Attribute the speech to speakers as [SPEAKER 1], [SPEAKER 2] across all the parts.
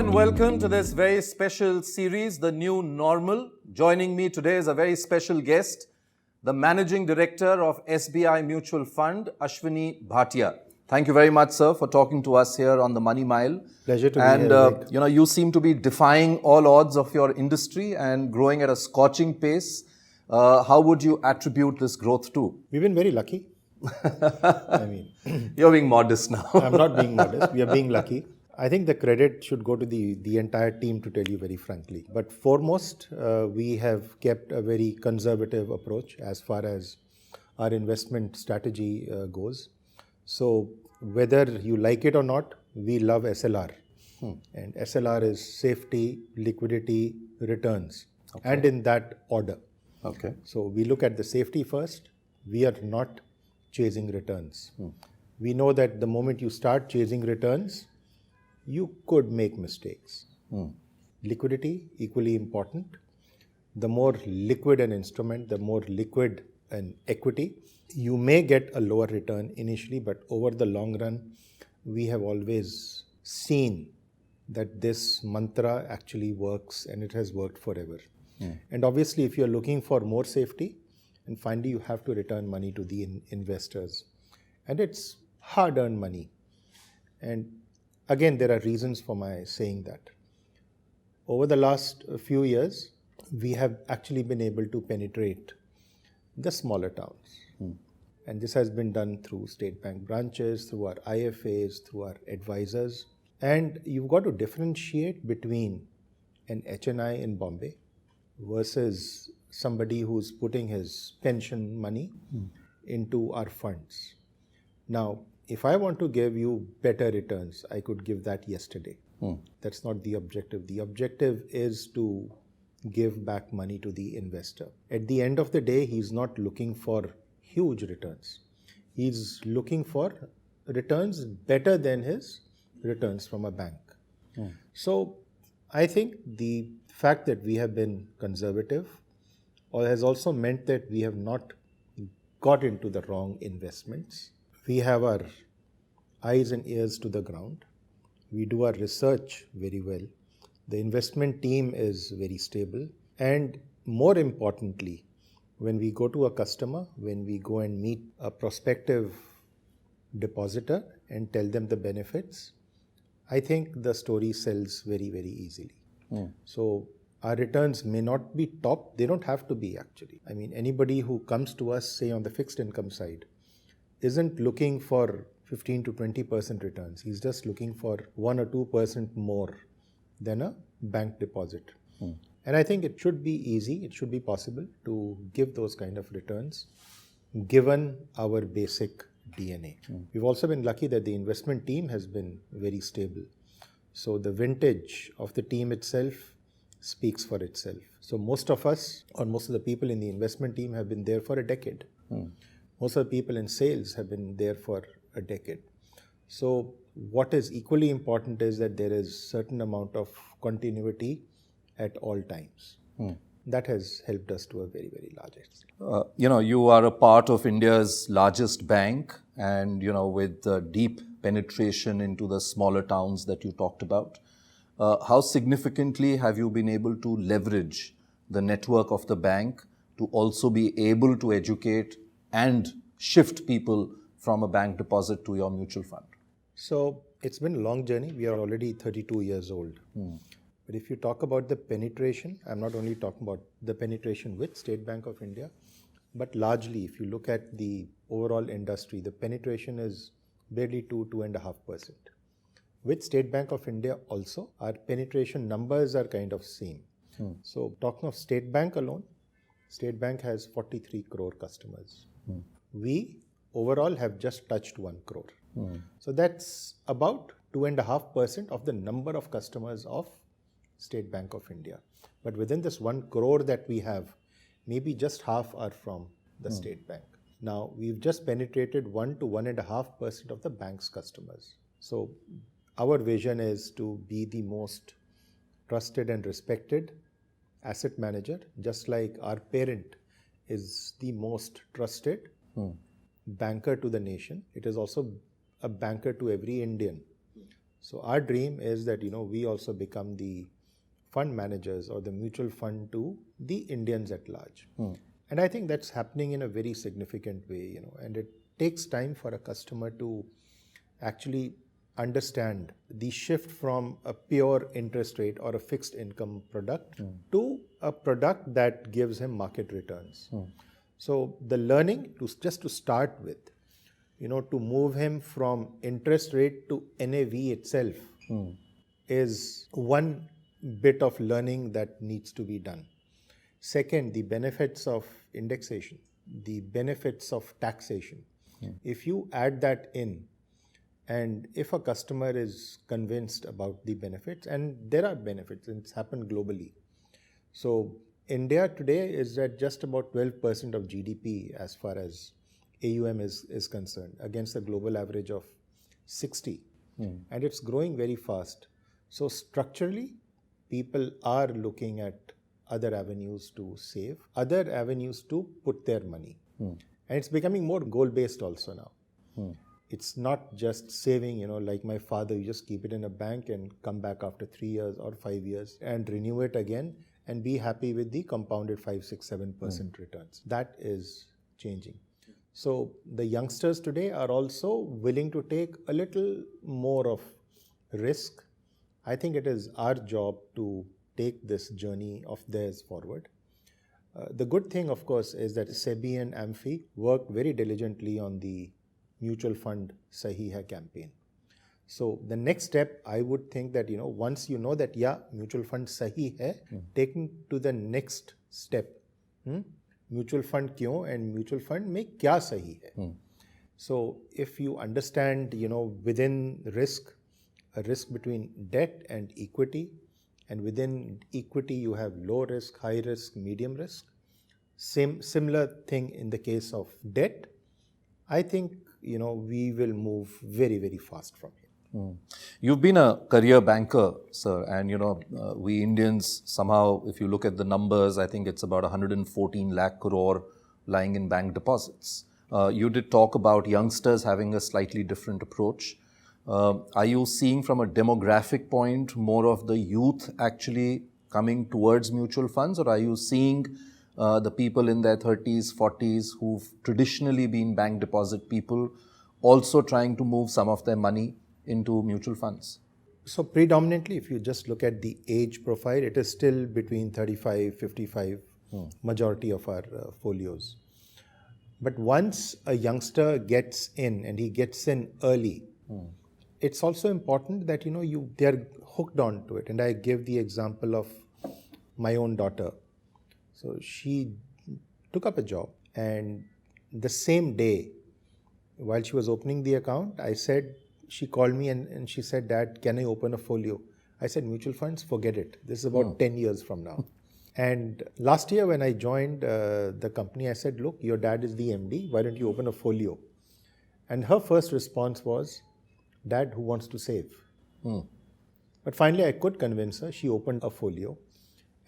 [SPEAKER 1] and welcome to this very special series, The New Normal. Joining me today is a very special guest, the Managing Director of SBI Mutual Fund, Ashwani Bhatia. Thank you very much, sir, for talking to us here on the Money Mile.
[SPEAKER 2] Pleasure to be here.
[SPEAKER 1] You seem to be defying all odds of your industry and growing at a scorching pace. How would you attribute this growth to?
[SPEAKER 2] We've been very lucky.
[SPEAKER 1] You're being modest now.
[SPEAKER 2] I'm not being modest. We are being lucky. I think the credit should go to the entire team, to tell you very frankly. But foremost, we have kept a very conservative approach as far as our investment strategy goes. So whether you like it or not, we love SLR. And SLR is safety, liquidity, returns, and in that order.
[SPEAKER 1] Okay.
[SPEAKER 2] So we look at the safety first. We are not chasing returns. We know that the moment you start chasing returns, you could make mistakes. Liquidity, equally important. The more liquid an instrument, the more liquid an equity, you may get a lower return initially, but over the long run, we have always seen that this mantra actually works, and it has worked forever. And obviously, if you're looking for more safety, and finally you have to return money to the investors. And it's hard-earned money. And again, there are reasons for my saying that. Over the last few years, we have actually been able to penetrate the smaller towns. And this has been done through state bank branches, through our IFAs, through our advisors. And you've got to differentiate between an HNI in Bombay versus somebody who's putting his pension money into our funds. Now, if I want to give you better returns, I could give that yesterday. That's not the objective. The objective is to give back money to the investor. At the end of the day, he's not looking for huge returns. He's looking for returns better than his returns from a bank. So I think the fact that we have been conservative has also meant that we have not got into the wrong investments. We have our eyes and ears to the ground. We do our research very well. The investment team is very stable. And more importantly, when we go to a customer, when we go and meet a prospective depositor and tell them the benefits, I think the story sells very, very easily. So our returns may not be top. They don't have to be, actually. I mean, anybody who comes to us, say on the fixed income side, isn't looking for 15 to 20% returns. He's just looking for 1 or 2% more than a bank deposit. And I think it should be easy, it should be possible to give those kind of returns given our basic DNA. We've also been lucky that the investment team has been very stable. So the vintage of the team itself speaks for itself. So most of us, or most of the people in the investment team, have been there for a decade. Most of the people in sales have been there for a decade. So what is equally important is that there is certain amount of continuity at all times. That has helped us to a very, very large extent.
[SPEAKER 1] You are a part of India's largest bank and, with deep penetration into the smaller towns that you talked about. How significantly have you been able to leverage the network of the bank to also be able to educate and shift people from a bank deposit to your mutual fund?
[SPEAKER 2] So it's been a long journey. We are already 32 years old. But if you talk about the penetration, I'm not only talking about the penetration with State Bank of India, but largely if you look at the overall industry, the penetration is barely 2.5%. With State Bank of India also, our penetration numbers are kind of same. So talking of State Bank alone, State Bank has 43 crore customers. We overall have just touched 1 crore. So that's about 2.5% of the number of customers of State Bank of India. But within this 1 crore that we have, maybe just half are from the State Bank. Now, we've just penetrated 1 to 1.5% of the bank's customers. So our vision is to be the most trusted and respected asset manager, just like our parent is the most trusted banker to the nation. It is also a banker to every Indian. So our dream is that, we also become the fund managers or the mutual fund to the Indians at large. And I think that's happening in a very significant way, and it takes time for a customer to actually understand the shift from a pure interest rate or a fixed income product to a product that gives him market returns. So the learning, just to start with, to move him from interest rate to NAV itself is one bit of learning that needs to be done. Second, the benefits of indexation, the benefits of taxation. If you add that in, and if a customer is convinced about the benefits, and there are benefits, and it's happened globally. So India today is at just about 12% of GDP as far as AUM is concerned, against a global average of 60. And it's growing very fast. So structurally, people are looking at other avenues to save, other avenues to put their money. And it's becoming more goal-based also now. It's not just saving, like my father, you just keep it in a bank and come back after 3 years or 5 years and renew it again and be happy with the compounded 5, 6, 7% returns. That is changing. So the youngsters today are also willing to take a little more of risk. I think it is our job to take this journey of theirs forward. The good thing, of course, is that SEBI and AMFI work very diligently on the Mutual Fund Sahi Hai campaign. So the next step, I would think that, once you know that, mutual fund Sahi Hai, taking to the next step. Mutual fund kyon and mutual fund mein kya sahi hai? So if you understand, within risk, a risk between debt and equity, and within equity you have low risk, high risk, medium risk. Similar thing in the case of debt. I think, we will move very, very fast from here.
[SPEAKER 1] You've been a career banker, sir, and we Indians somehow, if you look at the numbers, I think it's about 114 lakh crore lying in bank deposits. You did talk about youngsters having a slightly different approach. Are you seeing from a demographic point more of the youth actually coming towards mutual funds, or are you seeing the people in their 30s, 40s who've traditionally been bank deposit people also trying to move some of their money into mutual funds?
[SPEAKER 2] So predominantly, if you just look at the age profile, it is still between 35, 55, majority of our folios. But once a youngster gets in, and he gets in early, it's also important that, they're hooked on to it. And I give the example of my own daughter. So she took up a job, and the same day, while she was opening the account, she called me and she said, "Dad, can I open a folio?" I said, "Mutual funds, forget it. This is about 10 years from now." And last year when I joined the company, I said, "Look, your dad is the MD. Why don't you open a folio?" And her first response was, "Dad, who wants to save?" But finally, I could convince her. She opened a folio.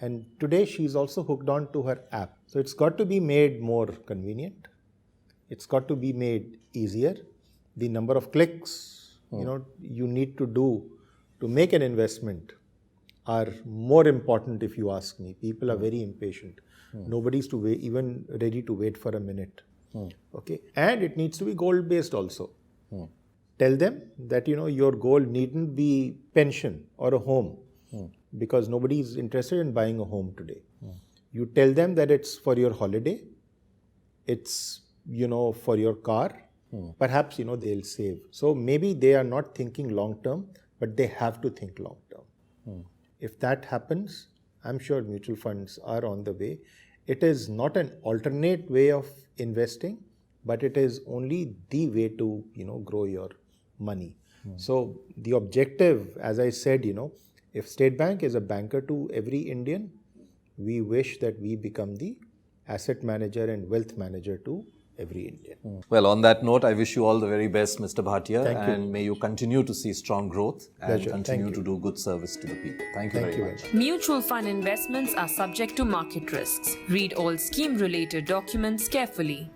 [SPEAKER 2] And today, she's also hooked on to her app. So it's got to be made more convenient. It's got to be made easier. The number of clicks, you need to do to make an investment are more important, if you ask me. People are very impatient. Nobody's even ready to wait for a minute. Okay, and it needs to be goal-based also. Tell them that, your goal needn't be pension or a home, because nobody is interested in buying a home today. You tell them that it's for your holiday, it's, for your car. Perhaps, they'll save. So maybe they are not thinking long-term, but they have to think long-term. If that happens, I'm sure mutual funds are on the way. It is not an alternate way of investing, but it is only the way to, grow your money. So the objective, as I said, if State Bank is a banker to every Indian, we wish that we become the asset manager and wealth manager to every Indian.
[SPEAKER 1] Well, on that note, I wish you all the very best, Mr. Bhatia.
[SPEAKER 2] Thank you.
[SPEAKER 1] And may you continue to see strong growth and
[SPEAKER 2] Pleasure.
[SPEAKER 1] continue
[SPEAKER 2] Thank
[SPEAKER 1] to
[SPEAKER 2] you.
[SPEAKER 1] do good service to the people. Thank you very much.
[SPEAKER 3] Mutual fund investments are subject to market risks. Read all scheme-related documents carefully.